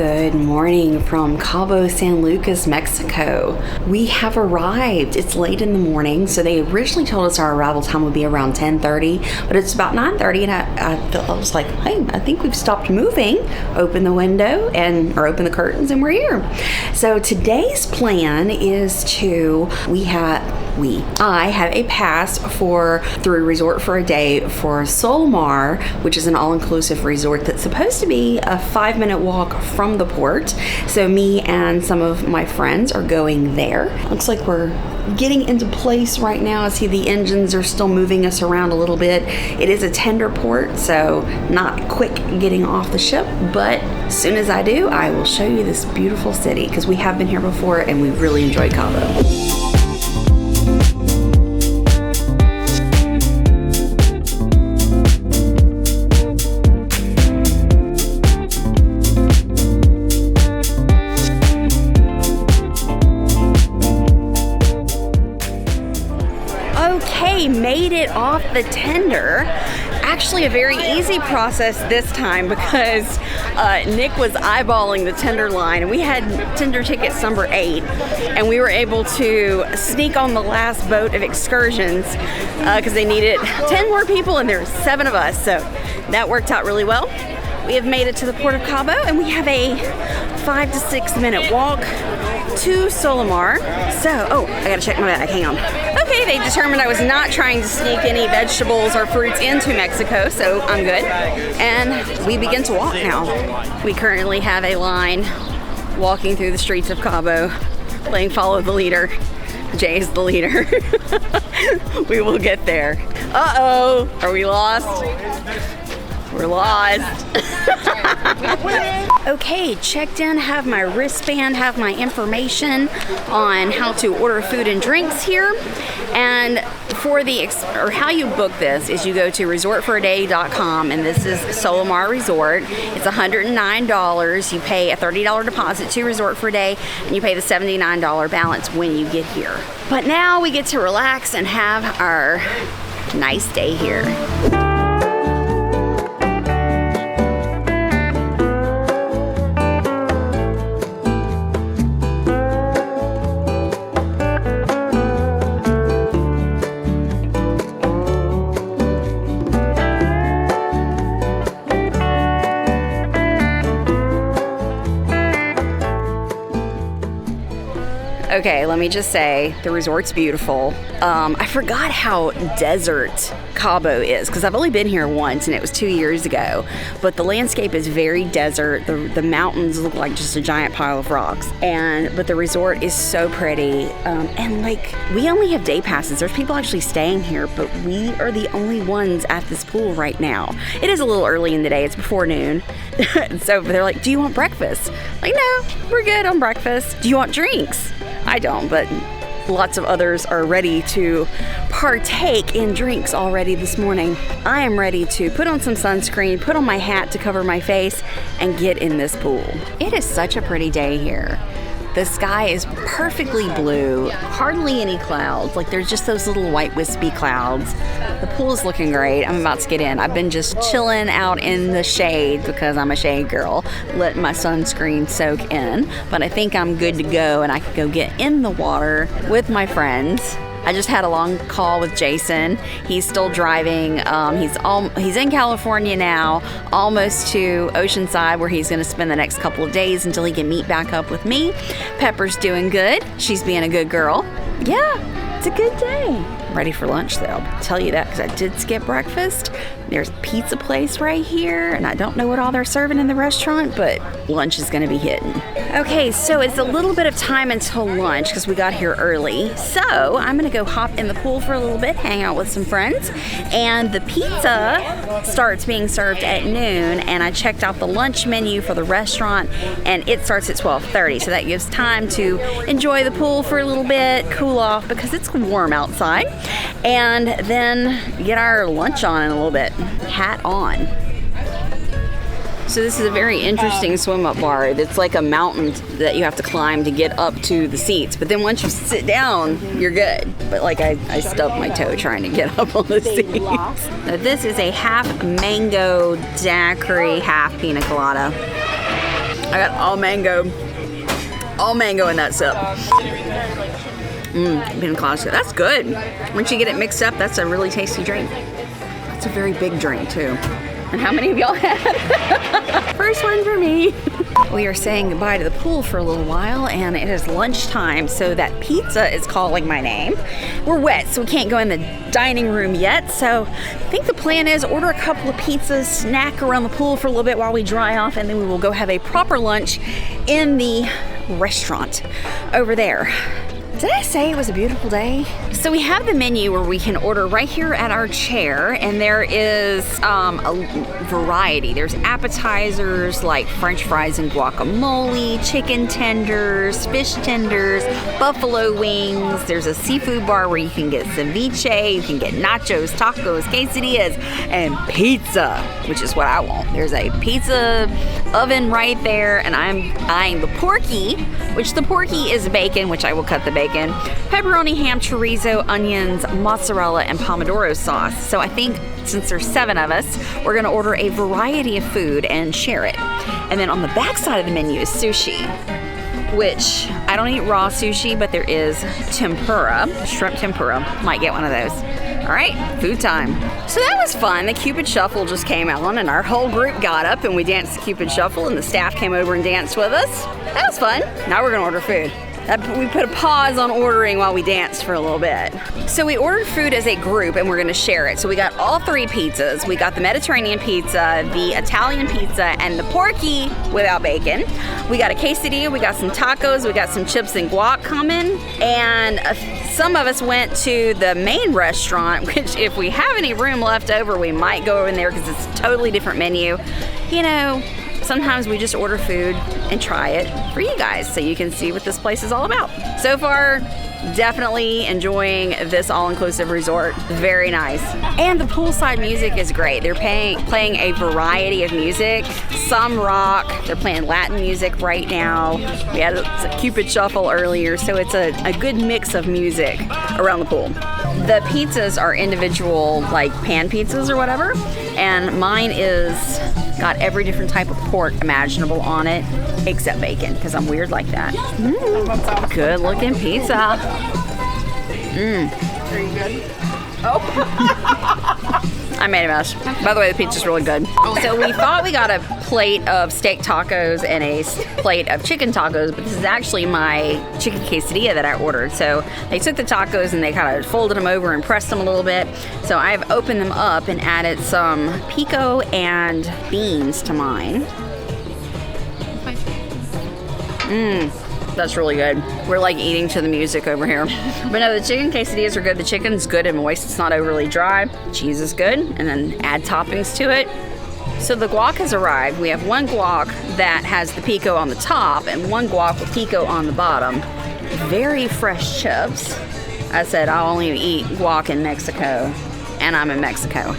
Good morning from Cabo San Lucas, Mexico. We have arrived. It's late in the morning, so they originally told us our arrival time would be around 10:30, but it's about 9:30, and I was like, hey, I think we've stopped moving. Open the window or open the curtains, and we're here. So today's plan is I have a pass through Resort for a Day for Solmar, which is an all-inclusive resort that's supposed to be a 5-minute walk from the port. So me and some of my friends are going there. Looks like we're getting into place right now. I see the engines are still moving us around a little bit. It is a tender port, so not quick getting off the ship, but as soon as I do, I will show you this beautiful city because we have been here before and we really enjoyed Cabo. Made it off the tender. Actually a very easy process this time because Nick was eyeballing the tender line, and we had tender tickets number 8, and we were able to sneak on the last boat of excursions because they needed 10 more people and there were 7 of us, so that worked out really well. We have made it to the port of Cabo, and we have a 5 to 6 minute walk to Solmar. So, I gotta check my bag, hang on. Okay, they determined I was not trying to sneak any vegetables or fruits into Mexico, so I'm good. And we begin to walk now. We currently have a line walking through the streets of Cabo, playing Follow the Leader. Jay is the leader. We will get there. Uh-oh, are we lost? We're lost. Okay, checked in, have my wristband, have my information on how to order food and drinks here. And for how you book this is you go to resortforaday.com, and this is Solmar Resort. It's $109. You pay a $30 deposit to Resort for a Day, and you pay the $79 balance when you get here. But now we get to relax and have our nice day here. Okay, let me just say, the resort's beautiful. I forgot how desert Cabo is, because I've only been here once, and it was 2 years ago. But the landscape is very desert. The mountains look like just a giant pile of rocks. But the resort is so pretty. And we only have day passes. There's people actually staying here, but we are the only ones at this pool right now. It is a little early in the day. It's before noon. So they're like, do you want breakfast? Like, no, we're good on breakfast. Do you want drinks? I don't, but lots of others are ready to partake in drinks already this morning. I am ready to put on some sunscreen, put on my hat to cover my face, and get in this pool. It is such a pretty day here. The sky is perfectly blue, hardly any clouds. There's just those little white wispy clouds. The pool is looking great. I'm about to get in. I've been just chilling out in the shade because I'm a shade girl, letting my sunscreen soak in. But I think I'm good to go, and I can go get in the water with my friends. I just had a long call with Jason. He's still driving. He's in California now, almost to Oceanside, where he's going to spend the next couple of days until he can meet back up with me. Pepper's doing good. She's being a good girl. Yeah, it's a good day. Ready for lunch, though. I'll tell you that because I did skip breakfast. There's a pizza place right here, and I don't know what all they're serving in the restaurant, but lunch is going to be hitting. Okay, so it's a little bit of time until lunch because we got here early. So I'm going to go hop in the pool for a little bit, hang out with some friends, and the pizza starts being served at noon, and I checked out the lunch menu for the restaurant, and it starts at 12:30, so that gives time to enjoy the pool for a little bit, cool off because it's warm outside, and then get our lunch on in a little bit. Hat on. So this is a very interesting swim up bar. It's like a mountain that you have to climb to get up to the seats. But then once you sit down, you're good. But I stubbed my toe trying to get up on the seats. Now this is a half mango daiquiri, half pina colada. I got all mango in that sip. Pina colada. That's good. Once you get it mixed up, that's a really tasty drink. It's a very big drink too. And how many of y'all had? First one for me. We are saying goodbye to the pool for a little while, and it is lunchtime, so that pizza is calling my name. We're wet, so we can't go in the dining room yet, so I think the plan is order a couple of pizzas, snack around the pool for a little bit while we dry off, and then we will go have a proper lunch in the restaurant over there. Did I say it was a beautiful day? So we have the menu where we can order right here at our chair, and there is a variety. There's appetizers like French fries and guacamole, chicken tenders, fish tenders, buffalo wings. There's a seafood bar where you can get ceviche, you can get nachos, tacos, quesadillas, and pizza, which is what I want. There's a pizza oven right there, and I'm eyeing the porky, which the porky is bacon, which I will cut the bacon. Pepperoni, ham, chorizo, onions, mozzarella, and pomodoro sauce. So I think since there's 7 of us, we're gonna order a variety of food and share it. And then on the back side of the menu is sushi, which I don't eat raw sushi, but there is tempura, shrimp tempura. Might get one of those. All right, food time. So that was fun. The Cupid Shuffle just came on, and our whole group got up and we danced the Cupid Shuffle, and the staff came over and danced with us. That was fun. Now we're gonna order food. We put a pause on ordering while we danced for a little bit. So we ordered food as a group, and we're gonna share it. So we got all 3 pizzas. We got the Mediterranean pizza, the Italian pizza, and the porky without bacon. We got a quesadilla, we got some tacos, we got some chips and guac coming, and some of us went to the main restaurant, which if we have any room left over, we might go in there because it's a totally different menu. You know, sometimes we just order food and try it for you guys so you can see what this place is all about. So far, definitely enjoying this all-inclusive resort. Very nice. And the poolside music is great. They're playing a variety of music. Some rock. They're playing Latin music right now. We had a Cupid Shuffle earlier, so it's a good mix of music around the pool. The pizzas are individual, like pan pizzas or whatever, and mine is got every different type of pork imaginable on it, except bacon, because I'm weird like that. Good looking pizza. Are you good? Oh. I made a mess. By the way, the pizza's really good. So we thought we got a plate of steak tacos and a plate of chicken tacos, but this is actually my chicken quesadilla that I ordered. So they took the tacos and they kind of folded them over and pressed them a little bit. So I've opened them up and added some pico and beans to mine. That's really good. We're like eating to the music over here. But no, the chicken quesadillas are good. The chicken's good and moist. It's not overly dry. Cheese is good. And then add toppings to it. So the guac has arrived. We have one guac that has the pico on the top and one guac with pico on the bottom. Very fresh chips. I said I'll only eat guac in Mexico, and I'm in Mexico.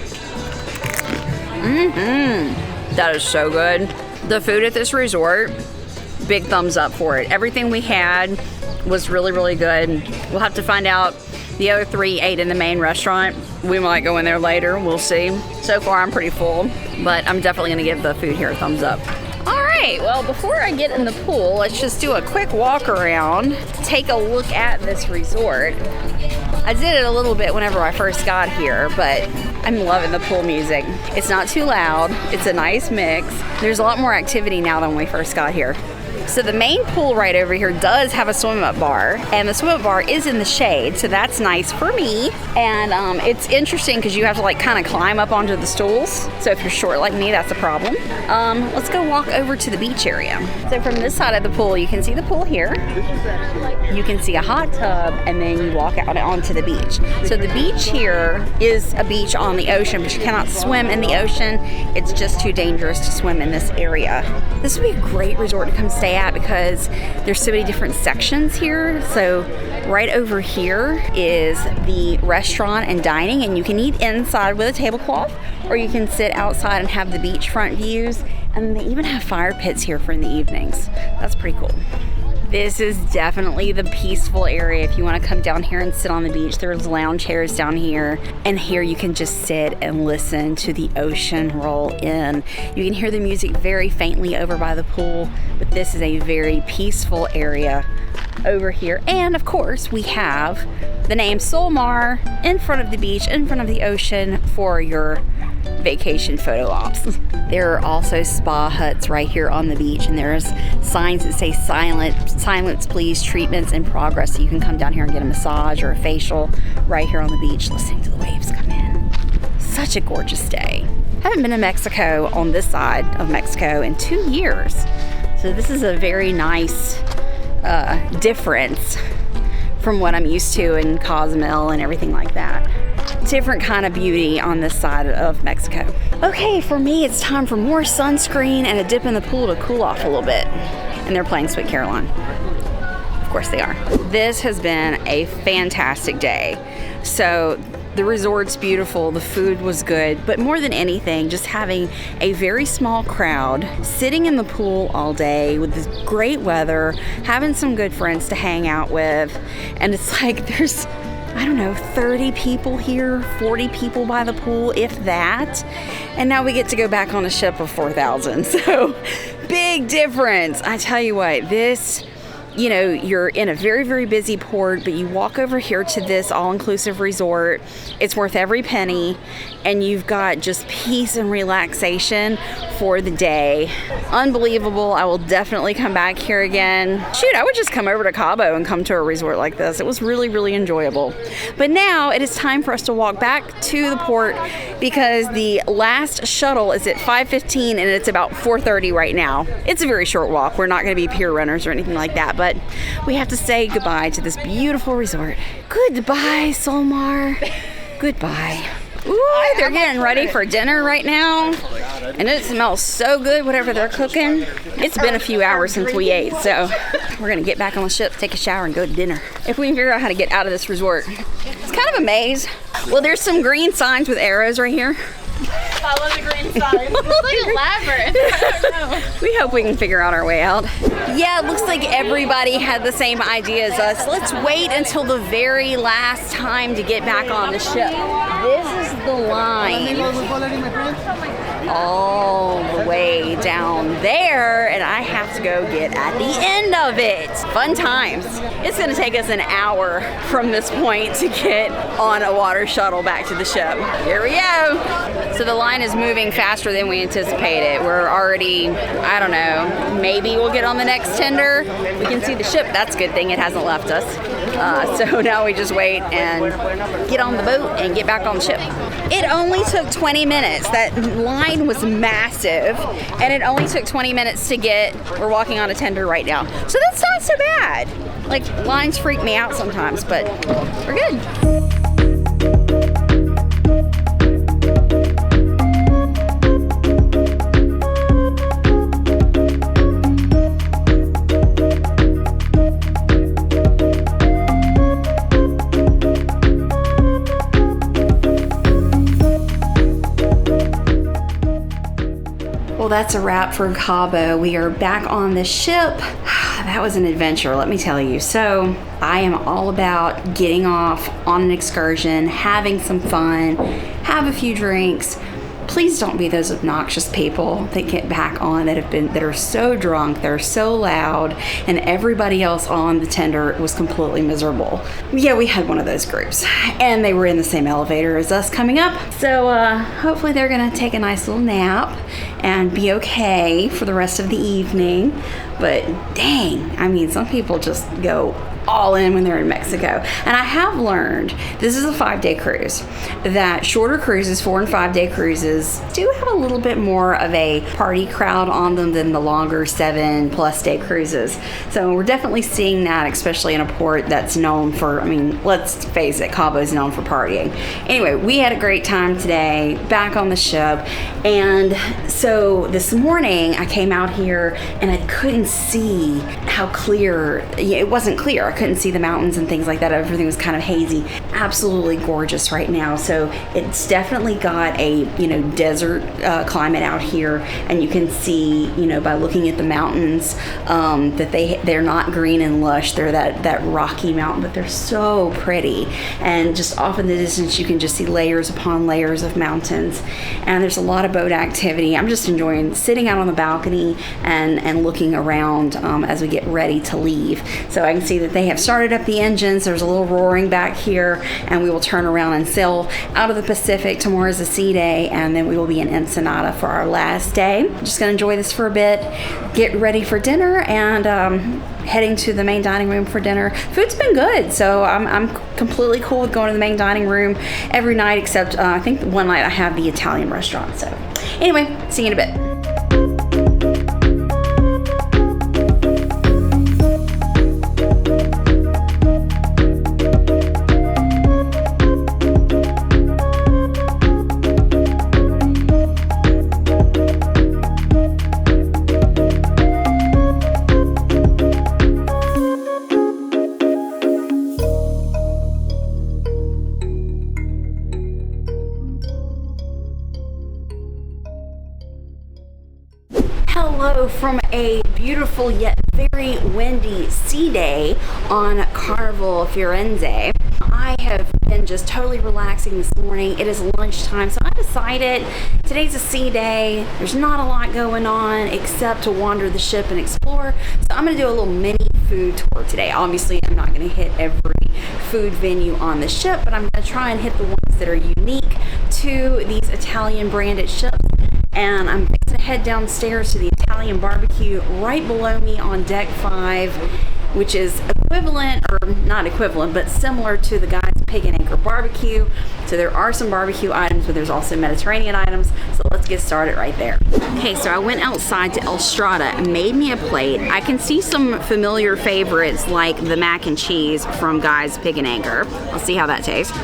That is so good. The food at this resort, big thumbs up for it. Everything we had was really, really good. We'll have to find out. The other 3 ate in the main restaurant. We might go in there later. We'll see. So far, I'm pretty full, but I'm definitely going to give the food here a thumbs up. All right, well, before I get in the pool, let's just do a quick walk around, take a look at this resort. I did it a little bit whenever I first got here, but I'm loving the pool music. It's not too loud. It's a nice mix. There's a lot more activity now than when we first got here. So the main pool right over here does have a swim-up bar, and the swim-up bar is in the shade, so that's nice for me. And it's interesting because you have to like kind of climb up onto the stools. So if you're short like me, that's a problem. Let's go walk over to the beach area. So from this side of the pool, you can see the pool here. You can see a hot tub, and then you walk out onto the beach. So the beach here is a beach on the ocean, but you cannot swim in the ocean. It's just too dangerous to swim in this area. This would be a great resort to come stay at because there's so many different sections here. So right over here is the restaurant and dining, and you can eat inside with a tablecloth, or you can sit outside and have the beachfront views. And they even have fire pits here for in the evenings. That's pretty cool. This is definitely the peaceful area if you want to come down here and sit on the beach. There's lounge chairs down here, and here you can just sit and listen to the ocean roll in. You can hear the music very faintly over by the pool, but this is a very peaceful area over here. And of course, we have the name Solmar in front of the beach, in front of the ocean for your vacation photo ops. There are also spa huts right here on the beach, and there's signs that say silence please, treatments in progress, so you can come down here and get a massage or a facial right here on the beach listening to the waves come in. Such a gorgeous day. I haven't been to Mexico on this side of Mexico in 2 years, so this is a very nice difference from what I'm used to in Cozumel and everything like that. Different kind of beauty on this side of Mexico. Okay, for me, it's time for more sunscreen and a dip in the pool to cool off a little bit. And they're playing Sweet Caroline. Of course they are. This has been a fantastic day. So the resort's beautiful, the food was good, but more than anything, just having a very small crowd, sitting in the pool all day with this great weather, having some good friends to hang out with. And it's like there's, I don't know, 30 people here, 40 people by the pool, if that. And now we get to go back on a ship of 4,000. So big difference. I tell you what, this, you know, you're in a very, very busy port, but you walk over here to this all-inclusive resort. It's worth every penny, and you've got just peace and relaxation for the day. Unbelievable. I will definitely come back here again. Shoot, I would just come over to Cabo and come to a resort like this. It was really, really enjoyable. But now it is time for us to walk back to the port because the last shuttle is at 5:15 and it's about 4:30 right now. It's a very short walk. We're not going to be pier runners or anything like that, but we have to say goodbye to this beautiful resort. Goodbye, Solmar. Goodbye. Ooh, they're getting ready for dinner right now, and it smells so good, whatever they're cooking. It's been a few hours since we ate, so we're gonna get back on the ship, take a shower, and go to dinner. If we can figure out how to get out of this resort. It's kind of a maze. Well, there's some green signs with arrows right here. Follow the green sign. It's like a labyrinth. I don't know. We hope we can figure out our way out. Yeah, it looks like everybody had the same idea as us. Let's wait until the very last time to get back on the ship. This is the line all the way down there, and I have to go get at the end of it. Fun times. It's gonna take us an hour from this point to get on a water shuttle back to the ship. Here we go. So the line is moving faster than we anticipated. We're already, I don't know, maybe we'll get on the next tender. We can see the ship. That's a good thing. It hasn't left us. So now we just wait and get on the boat and get back on the ship. It only took 20 minutes. That line was massive, and it only took 20 minutes to get, we're walking on a tender right now. So that's not so bad. Like, lines freak me out sometimes, but we're good. Well, that's a wrap for Cabo. We are back on the ship. That was an adventure, let me tell you. So I am all about getting off on an excursion, having some fun, have a few drinks. Please don't be those obnoxious people that get back on that are so drunk, they're so loud, and everybody else on the tender was completely miserable. Yeah, we had one of those groups, and they were in the same elevator as us coming up. So hopefully they're gonna take a nice little nap and be okay for the rest of the evening. But dang, I mean, some people just go all in when they're in Mexico. And I have learned, this is a 5-day cruise, that shorter cruises, 4 and 5 day cruises, do have a little bit more of a party crowd on them than the longer 7+ day cruises. So we're definitely seeing that, especially in a port that's known for, I mean, let's face it, Cabo's known for partying. Anyway, we had a great time today, back on the ship, and So this morning I came out here and I couldn't see how clear, it wasn't clear. I couldn't see the mountains and things like that. Everything was kind of hazy. Absolutely gorgeous right now. So it's definitely got a, desert climate out here, and you can see, by looking at the mountains, that they're not green and lush. They're that rocky mountain, but they're so pretty. And just off in the distance, you can just see layers upon layers of mountains. And there's a lot of boat activity. I'm just enjoying sitting out on the balcony and looking around as we get ready to leave. So I can see that they have started up the engines. There's a little roaring back here, and we will turn around and sail out of the Pacific. Tomorrow's a sea day, and then we will be in Ensenada for our last day. Just gonna enjoy this for a bit, get ready for dinner, and heading to the main dining room for dinner. Food's been good, so I'm completely cool with going to the main dining room every night, except I think one night I have the Italian restaurant. So anyway, see you in a bit. Hello from a beautiful yet very windy sea day on Carnival Firenze. I have been just totally relaxing this morning. It is lunchtime, so I decided today's a sea day. There's not a lot going on except to wander the ship and explore. So I'm going to do a little mini food tour today. Obviously, I'm not going to hit every food venue on the ship, but I'm going to try and hit the ones that are unique to these Italian branded ships. And I'm going to head downstairs to the Italian barbecue right below me on deck 5, which is equivalent, or not equivalent, but similar to the Guy's Pig and Anchor barbecue. So there are some barbecue items, but there's also Mediterranean items. So let's get started right there. Okay, so I went outside to El Strada and made me a plate. I can see some familiar favorites like the mac and cheese from Guy's Pig and Anchor. Let's see how that tastes.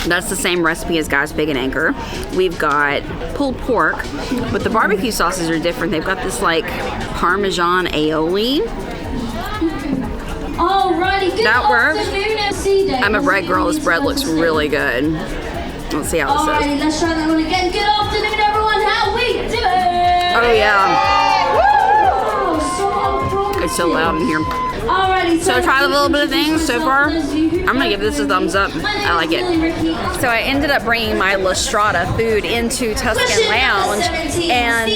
That's the same recipe as Guy's Pig and Anchor. We've got pulled pork, but the barbecue sauces are different. They've got this like Parmesan aioli. Alrighty, good that works. afternoon. I'm a bread girl. This bread looks really good. Let's see how this Alrighty, is. let's try that one again. Good afternoon, everyone. How we doing? Oh yeah. Oh, It's so loud in here. Alrighty, So I tried a little bit of things so far. I'm gonna give this a thumbs up. I like it. So I ended up bringing my La Strada food into Tuscan Lounge, and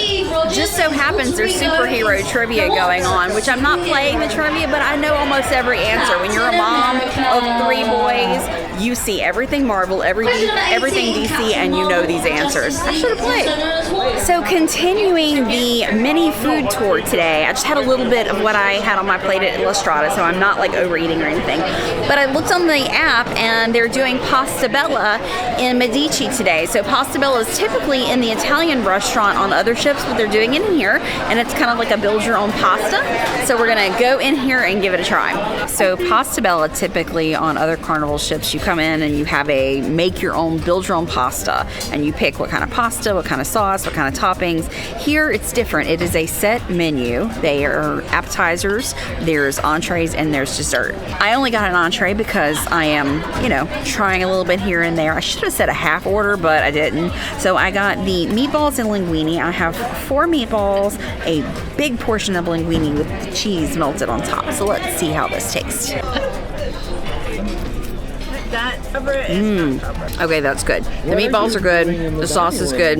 just so happens there's superhero trivia going on, which I'm not playing the trivia, but I know almost every answer. When you're a mom of 3 boys, you see everything Marvel, everything DC, and you know these answers. I should have played. So continuing the mini food tour today, I just had a little bit of what I had on my plate at La Strada, so I'm not like overeating or anything. But I looked on the app and they're doing pasta bella in Medici today. So pasta bella is typically in the Italian restaurant on other ships, but they're doing it in here, and it's kind of like a build your own pasta. So we're gonna go in here and give it a try. So pasta bella, typically on other Carnival ships, you come in and you have a make your own, build your own pasta, and you pick what kind of pasta, what kind of sauce, what kind of toppings. Here it's different. It is a set menu. They are appetizers, there's entrees, and there's dessert. I only got an entree because I am, trying a little bit here and there. I should have said a half order, but I didn't. So I got the meatballs and linguine. I have 4 meatballs, a big portion of linguine with the cheese melted on top. So let's see how this tastes. Okay, that's good. The meatballs are good. The sauce is good.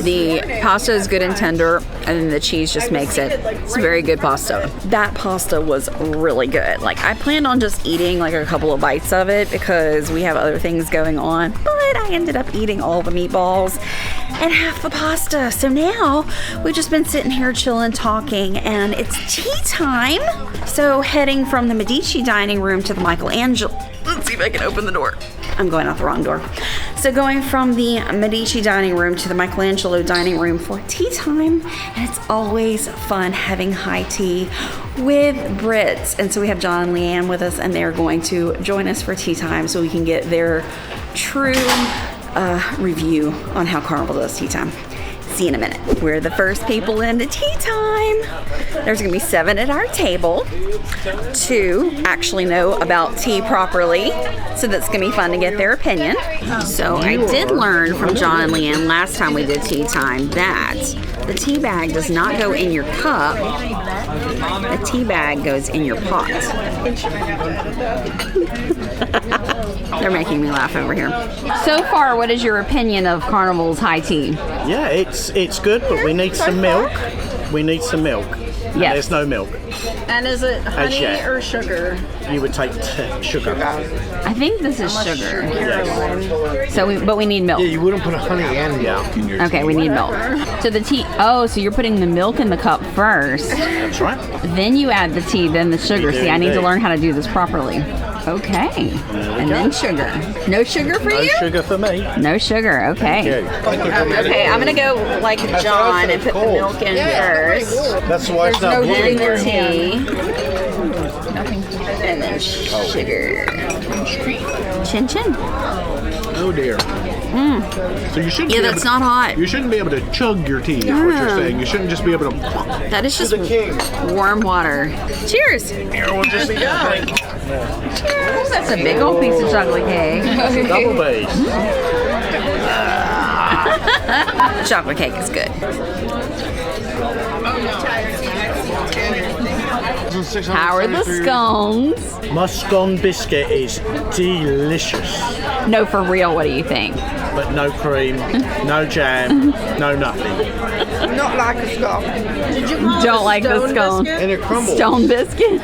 The pasta is good and tender, and then the cheese just makes it. It's very good pasta. That pasta was really good. Like, I planned on just eating like a couple of bites of it because we have other things going on, but I ended up eating all the meatballs and half the pasta. So now we've just been sitting here chilling, talking, and it's tea time. So heading from the Medici dining room to the Michelangelo. Let's see if I can open the door. I'm going out the wrong door. So going from the Medici dining room to the Michelangelo dining room for tea time. And it's always fun having high tea with Brits. And so we have John and Leanne with us, and they're going to join us for tea time so we can get their true review on how Carnival does tea time. See you in a minute. We're the first people into tea time. There's gonna be 7 at our table. 2 actually know about tea properly, so that's gonna be fun to get their opinion. So I did learn from John and Leanne last time we did tea time that the tea bag does not go in your cup. The tea bag goes in your pot. They're making me laugh over here. So far, what is your opinion of Carnival's high tea? Yeah, it's good, but we need some milk. We need some milk. And Yes. there's no milk. And is it honey yet. or sugar? You would take sugar. I think this is sugar. Yes. So, but we need milk. Yeah, you wouldn't put honey and milk in your tea. Okay, we need milk. So the tea. Oh, so you're putting the milk in the cup first, That's right. then you add the tea, then the sugar. We do See, I need to indeed. learn how to do this properly. Okay, and then sugar. No sugar for No you? sugar for me. No sugar. Okay. Thank you. Okay, I'm gonna go like John and put the milk in first. That's why it's not Then blue. the tea. And then sugar. Chin chin. Oh dear. So you shouldn't. Yeah, be that's able not hot. to, You shouldn't be able to chug your tea. Is what you're saying. You shouldn't just be able to. That is just the king. warm water. Cheers. We'll just be Cheers. That's a big old piece of chocolate cake. double base. The chocolate cake is good. How are the scones? My scone biscuit is delicious, No, for real, what do you think? but no cream, no jam, no nothing. Not like a scone. Did you call Don't it like the stone scone. biscuit? And it crumbles. Stone biscuit.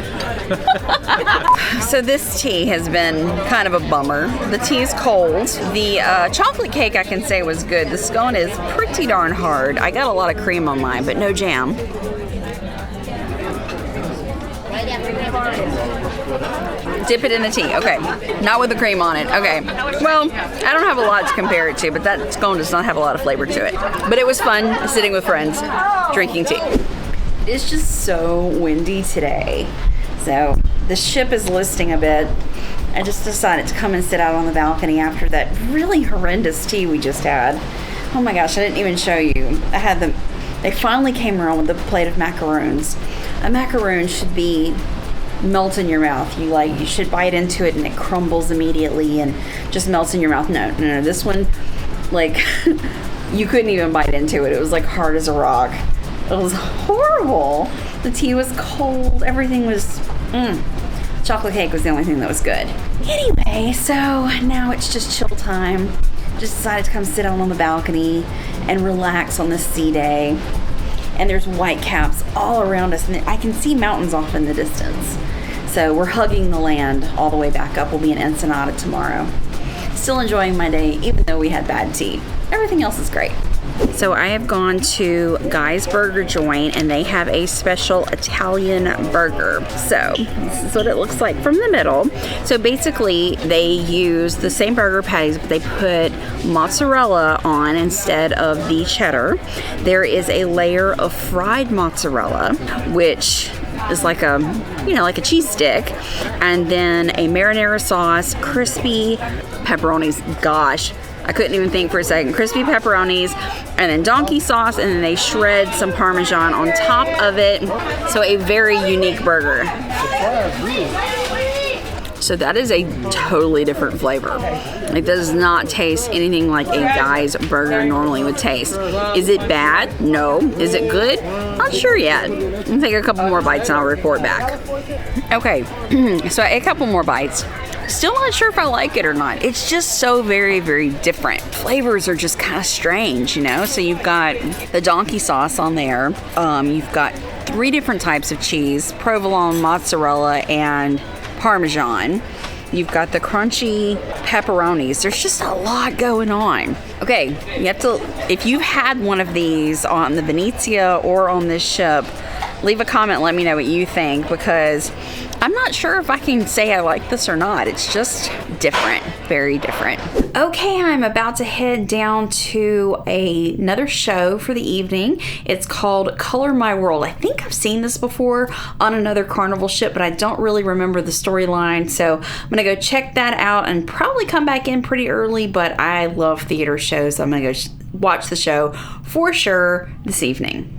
So this tea has been kind of a bummer. The tea is cold. The chocolate cake I can say was good. The scone is pretty darn hard. I got a lot of cream on mine, but no jam. Dip it in the tea. Okay. Not with the cream on it. Okay. Well, I don't have a lot to compare it to, but that scone does not have a lot of flavor to it. But it was fun sitting with friends, drinking tea. It's just so windy today. So the ship is listing a bit. I just decided to come and sit out on the balcony after that really horrendous tea we just had. Oh my gosh, I didn't even show you. I had them. They finally came around with a plate of macaroons. A macaroon should be melt in your mouth. You should bite into it and it crumbles immediately and just melts in your mouth. No. This one, like, you couldn't even bite into it. It was like hard as a rock. It was horrible. The tea was cold. Everything was. Chocolate cake was the only thing that was good. Anyway, so now it's just chill time. Just decided to come sit out on the balcony and relax on this sea day. And there's white caps all around us, and I can see mountains off in the distance. So we're hugging the land all the way back up. We'll be in Ensenada tomorrow. Still enjoying my day, even though we had bad tea. Everything else is great. So I have gone to Guy's Burger Joint, and they have a special Italian burger. So this is what it looks like from the middle. So basically they use the same burger patties, but they put mozzarella on instead of the cheddar. There is a layer of fried mozzarella, which is like a, like a cheese stick, and then a marinara sauce, crispy pepperonis. Gosh, I couldn't even think for a second. Crispy pepperonis, and then donkey sauce, and then they shred some Parmesan on top of it. So a very unique burger. So that is a totally different flavor. It does not taste anything like a Guy's burger normally would taste. Is it bad? No. Is it good? Not sure yet. I'll take a couple more bites and I'll report back. Okay, so I ate a couple more bites. Still not sure if I like it or not. It's just so very, very different. Flavors are just kind of strange, So you've got the donkey sauce on there. You've got 3 different types of cheese: provolone, mozzarella, and Parmesan. You've got the crunchy pepperonis. There's just a lot going on. Okay, you have to, if you've had one of these on the Venezia or on this ship, leave a comment, let me know what you think, because I'm not sure if I can say I like this or not. It's just different, very different. Okay, I'm about to head down to another show for the evening. It's called Color My World. I think I've seen this before on another Carnival ship, but I don't really remember the storyline. So I'm gonna go check that out and probably come back in pretty early, but I love theater shows. I'm gonna go watch the show for sure this evening.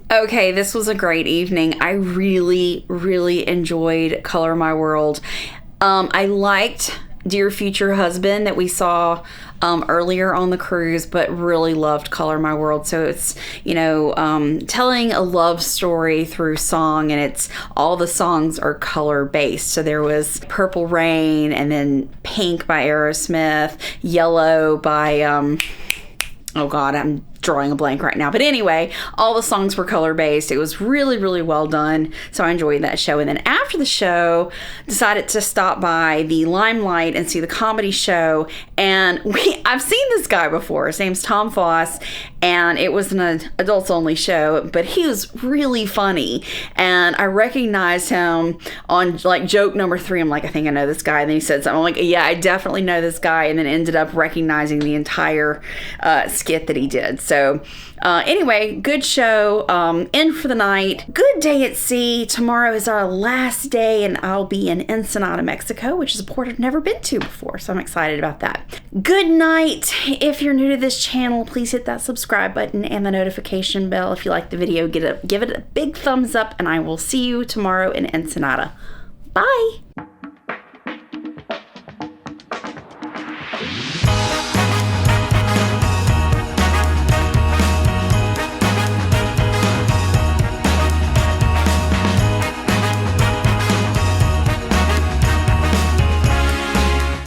Okay, this was a great evening. I really, really enjoyed Color My World. I liked Dear Future Husband that we saw earlier on the cruise, but really loved Color My World. So it's, telling a love story through song, and it's all the songs are color based. So there was Purple Rain, and then Pink by Aerosmith, Yellow by, oh God, I'm drawing a blank right now. But anyway, all the songs were color based. It was really, really well done. So I enjoyed that show. And then after the show, decided to stop by the Limelight and see the comedy show. And I've seen this guy before. His name's Tom Foss, and it was an adults only show, but he was really funny. And I recognized him on like joke number 3. I'm like, I think I know this guy. And then he said something. I'm like, yeah, I definitely know this guy. And then ended up recognizing the entire skit that he did. So anyway, good show. In for the night. Good day at sea. Tomorrow is our last day, and I'll be in Ensenada, Mexico, which is a port I've never been to before. So I'm excited about that. Good night. If you're new to this channel, please hit that subscribe button and the notification bell. If you like the video, give it a big thumbs up, and I will see you tomorrow in Ensenada. Bye.